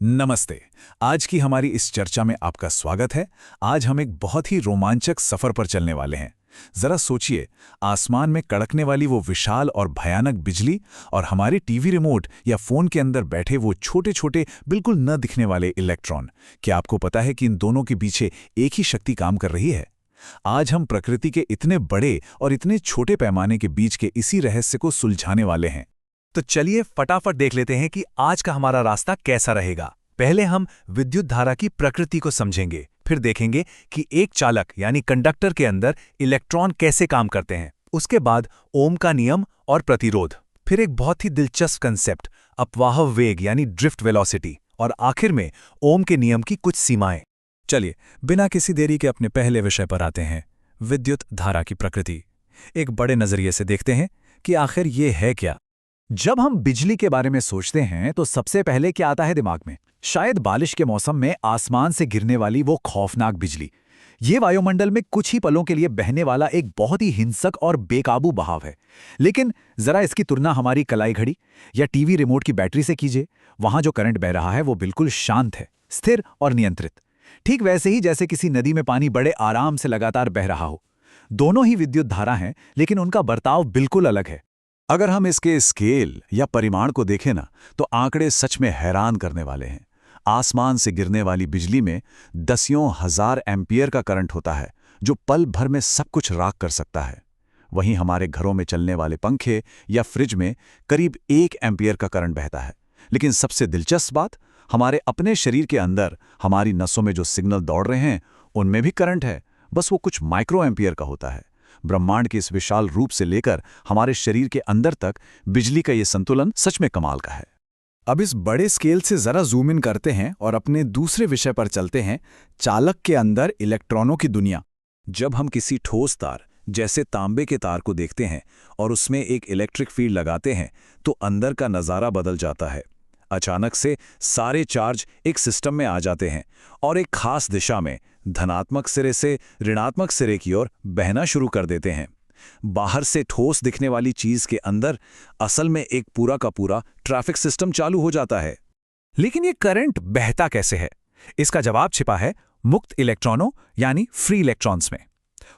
नमस्ते। आज की हमारी इस चर्चा में आपका स्वागत है। आज हम एक बहुत ही रोमांचक सफर पर चलने वाले हैं। जरा सोचिए, आसमान में कड़कने वाली वो विशाल और भयानक बिजली और हमारे टीवी रिमोट या फोन के अंदर बैठे वो छोटे-छोटे बिल्कुल न दिखने वाले इलेक्ट्रॉन। क्या आपको पता है कि इन दोनों के पीछे एक ही शक्ति काम कर रही है? आज हम प्रकृति के इतने बड़े और इतने छोटे पैमाने के बीच के इसी रहस्य को सुलझाने वाले हैं। तो चलिए फटाफट देख लेते हैं कि आज का हमारा रास्ता कैसा रहेगा। पहले हम विद्युत धारा की प्रकृति को समझेंगे, फिर देखेंगे कि एक चालक यानी कंडक्टर के अंदर इलेक्ट्रॉन कैसे काम करते हैं। उसके बाद ओम का नियम और प्रतिरोध, फिर एक बहुत ही दिलचस्प कंसेप्ट अपवाह वेग यानी ड्रिफ्ट वेलोसिटी, और आखिर में ओम के नियम की कुछ सीमाएं। चलिए, बिना किसी देरी के अपने पहले विषय पर आते हैं, विद्युत धारा की प्रकृति। एक बड़े नजरिए से देखते हैं कि आखिर ये है क्या। जब हम बिजली के बारे में सोचते हैं तो सबसे पहले क्या आता है दिमाग में? शायद बारिश के मौसम में आसमान से गिरने वाली वो खौफनाक बिजली। ये वायुमंडल में कुछ ही पलों के लिए बहने वाला एक बहुत ही हिंसक और बेकाबू बहाव है। लेकिन जरा इसकी तुलना हमारी कलाई घड़ी या टीवी रिमोट की बैटरी से कीजिए। वहां जो करंट बह रहा है वो बिल्कुल शांत है, स्थिर और नियंत्रित। ठीक वैसे ही जैसे किसी नदी में पानी बड़े आराम से लगातार बह रहा हो। दोनों ही विद्युत धारा हैं, लेकिन उनका बर्ताव बिल्कुल अलग है। अगर हम इसके स्केल या परिमाण को देखें ना, तो आंकड़े सच में हैरान करने वाले हैं। आसमान से गिरने वाली बिजली में दसियों हजार एम्पियर का करंट होता है, जो पल भर में सब कुछ राख कर सकता है। वहीं हमारे घरों में चलने वाले पंखे या फ्रिज में करीब 1 एम्पियर का करंट बहता है। लेकिन सबसे दिलचस्प बात, हमारे अपने शरीर के अंदर हमारी नसों में जो सिग्नल दौड़ रहे हैं, उनमें भी करंट है, बस वो कुछ माइक्रो एम्पियर का होता है। ब्रह्मांड के इस विशाल रूप से लेकर हमारे शरीर के अंदर तक बिजली का ये संतुलन सच में कमाल का है। अब इस बड़े स्केल से जरा जूम इन करते हैं और अपने दूसरे विषय पर चलते हैं, चालक के अंदर इलेक्ट्रॉनों की दुनिया। जब हम किसी ठोस तार जैसे तांबे के तार को देखते हैं और उसमें एक इलेक्ट्रिक फील्ड लगाते हैं, तो अंदर का नज़ारा बदल जाता है। अचानक से सारे चार्ज एक सिस्टम में आ जाते हैं और एक खास दिशा में, धनात्मक सिरे से ऋणात्मक सिरे की ओर बहना शुरू कर देते हैं। बाहर से ठोस दिखने वाली चीज के अंदर असल में एक पूरा का पूरा ट्रैफिक सिस्टम चालू हो जाता है। लेकिन ये करंट बहता कैसे है? इसका जवाब छिपा है मुक्त इलेक्ट्रॉनों यानी फ्री इलेक्ट्रॉन्स में।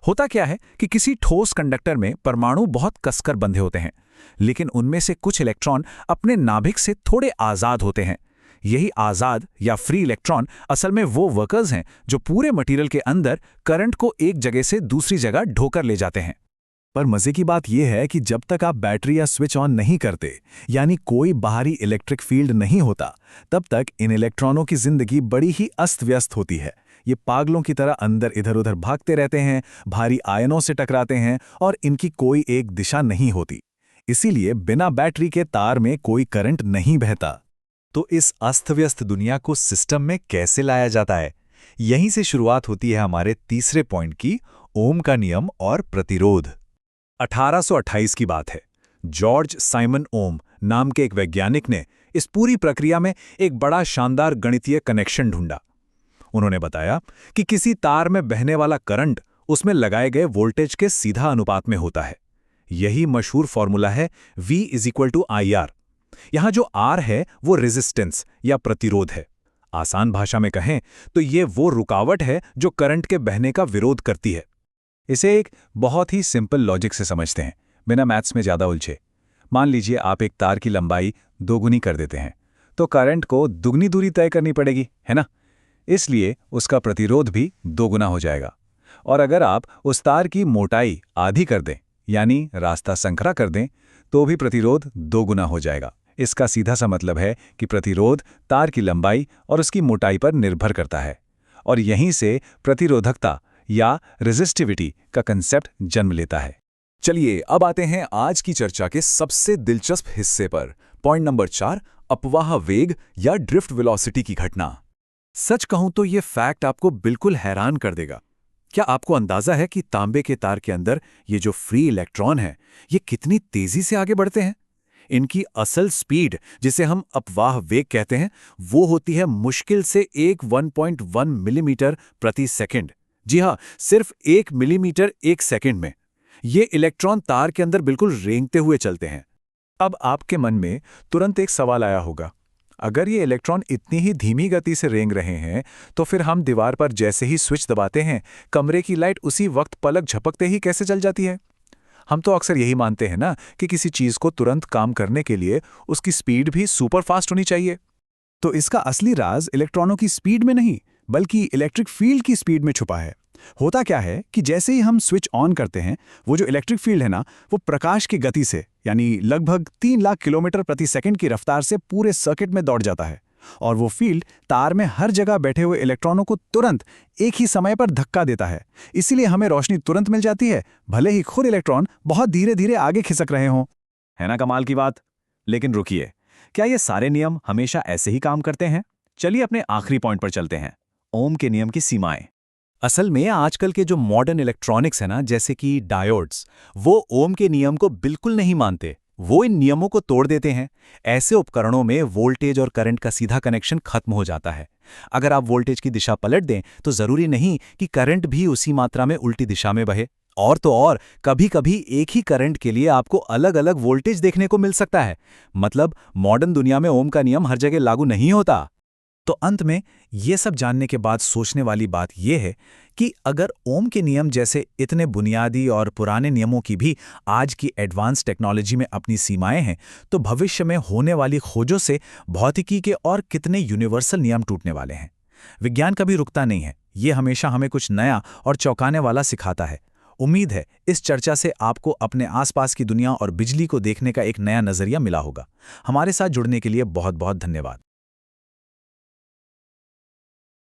होता क्या है कि किसी ठोस कंडक्टर में परमाणु बहुत कसकर बंधे होते हैं, लेकिन उनमें से कुछ इलेक्ट्रॉन अपने नाभिक से थोड़े आजाद होते हैं। यही आजाद या फ्री इलेक्ट्रॉन असल में वो वर्कर्स हैं जो पूरे मटेरियल के अंदर करंट को एक जगह से दूसरी जगह ढोकर ले जाते हैं। पर मजे की बात यह है कि जब तक आप बैटरी या स्विच ऑन नहीं करते, यानी कोई बाहरी इलेक्ट्रिक फील्ड नहीं होता, तब तक इन इलेक्ट्रॉनों की जिंदगी बड़ी ही अस्त व्यस्त होती है। ये पागलों की तरह अंदर इधर उधर भागते रहते हैं, भारी आयनों से टकराते हैं और इनकी कोई एक दिशा नहीं होती। इसीलिए बिना बैटरी के तार में कोई करंट नहीं बहता। तो इस अस्त व्यस्त दुनिया को सिस्टम में कैसे लाया जाता है? यहीं से शुरुआत होती है हमारे तीसरे पॉइंट की, ओम का नियम और प्रतिरोध। 1828 की बात है। जॉर्ज साइमन ओम नाम के एक वैज्ञानिक ने इस पूरी प्रक्रिया में एक बड़ा शानदार गणितीय कनेक्शन ढूंढा। उन्होंने बताया कि किसी तार में बहने वाला करंट उसमें लगाए गए वोल्टेज के सीधा अनुपात में होता है। यही मशहूर फॉर्मूला है V = IR। यहां जो R है वो रेजिस्टेंस या प्रतिरोध है। आसान भाषा में कहें तो ये वो रुकावट है जो करंट के बहने का विरोध करती है। इसे एक बहुत ही सिंपल लॉजिक से समझते हैं, बिना मैथ्स में ज़्यादा उलझे। मान लीजिए आप एक तार की लंबाई दोगुनी कर देते हैं, तो करंट को दुगनी दूरी तय करनी पड़ेगी, है ना? इसलिए उसका प्रतिरोध भी दोगुना हो जाएगा। और अगर आप उस तार की मोटाई आधी कर दें, यानी रास्ता संकरा कर दें, तो भी प्रतिरोध दोगुना हो जाएगा। इसका सीधा सा मतलब है कि प्रतिरोध तार की लंबाई और उसकी मोटाई पर निर्भर करता है, और यहीं से प्रतिरोधकता या रेजिस्टिविटी का कंसेप्ट जन्म लेता है। चलिए अब आते हैं आज की चर्चा के सबसे दिलचस्प हिस्से पर। पॉइंट नंबर 4, अपवाह वेग या ड्रिफ्ट वेलोसिटी की घटना। सच कहूं तो ये फैक्ट आपको बिल्कुल हैरान कर देगा। क्या आपको अंदाजा है कि तांबे के तार के अंदर ये जो फ्री इलेक्ट्रॉन है, ये कितनी तेजी से आगे बढ़ते हैं? इनकी असल स्पीड, जिसे हम अपवाह वेग कहते हैं, वो होती है मुश्किल से 1.1 मिलीमीटर प्रति सेकंड। जी हाँ, सिर्फ 1 मिलीमीटर 1 सेकंड में ये इलेक्ट्रॉन तार के अंदर बिल्कुल रेंगते हुए चलते हैं। अब आपके मन में तुरंत एक सवाल आया होगा, अगर ये इलेक्ट्रॉन इतनी ही धीमी गति से रेंग रहे हैं तो फिर हम दीवार पर जैसे ही स्विच दबाते हैं कमरे की लाइट उसी वक्त पलक झपकते ही कैसे जल जाती है। हम तो अक्सर यही मानते हैं ना कि किसी चीज़ को तुरंत काम करने के लिए उसकी स्पीड भी सुपर फास्ट होनी चाहिए। तो इसका असली राज इलेक्ट्रॉनों की स्पीड में नहीं बल्कि इलेक्ट्रिक फील्ड की स्पीड में छुपा है। होता क्या है कि जैसे ही हम स्विच ऑन करते हैं वो जो इलेक्ट्रिक फील्ड है ना वो प्रकाश की गति से यानी लगभग 3 लाख किलोमीटर प्रति सेकंड की रफ्तार से पूरे सर्किट में दौड़ जाता है और वो फील्ड तार में हर जगह बैठे हुए इलेक्ट्रॉनों को तुरंत एक ही समय पर धक्का देता है। इसीलिए हमें रोशनी तुरंत मिल जाती है भले ही खुद इलेक्ट्रॉन बहुत धीरे धीरे आगे खिसक रहे हों। है ना कमाल की बात। लेकिन रुकिए, क्या ये सारे नियम हमेशा ऐसे ही काम करते हैं? चलिए अपने आखिरी पॉइंट पर चलते हैं, ओम के नियम की सीमाएं। असल में आजकल के जो मॉडर्न इलेक्ट्रॉनिक्स है ना, जैसे कि डायोड्स, वो ओम के नियम को बिल्कुल नहीं मानते। वो इन नियमों को तोड़ देते हैं। ऐसे उपकरणों में वोल्टेज और करंट का सीधा कनेक्शन खत्म हो जाता है। अगर आप वोल्टेज की दिशा पलट दें तो जरूरी नहीं कि करंट भी उसी मात्रा में उल्टी दिशा में बहे। और तो और कभी-कभी एक ही करंट के लिए आपको अलग-अलग वोल्टेज देखने को मिल सकता है। मतलब मॉडर्न दुनिया में ओम का नियम हर जगह लागू नहीं होता। तो अंत में ये सब जानने के बाद सोचने वाली बात यह है कि अगर ओम के नियम जैसे इतने बुनियादी और पुराने नियमों की भी आज की एडवांस टेक्नोलॉजी में अपनी सीमाएं हैं, तो भविष्य में होने वाली खोजों से भौतिकी के और कितने यूनिवर्सल नियम टूटने वाले हैं। विज्ञान कभी रुकता नहीं है, ये हमेशा हमें कुछ नया और चौंकाने वाला सिखाता है। उम्मीद है इस चर्चा से आपको अपने आसपास की दुनिया और बिजली को देखने का एक नया नजरिया मिला होगा। हमारे साथ जुड़ने के लिए बहुत बहुत धन्यवाद।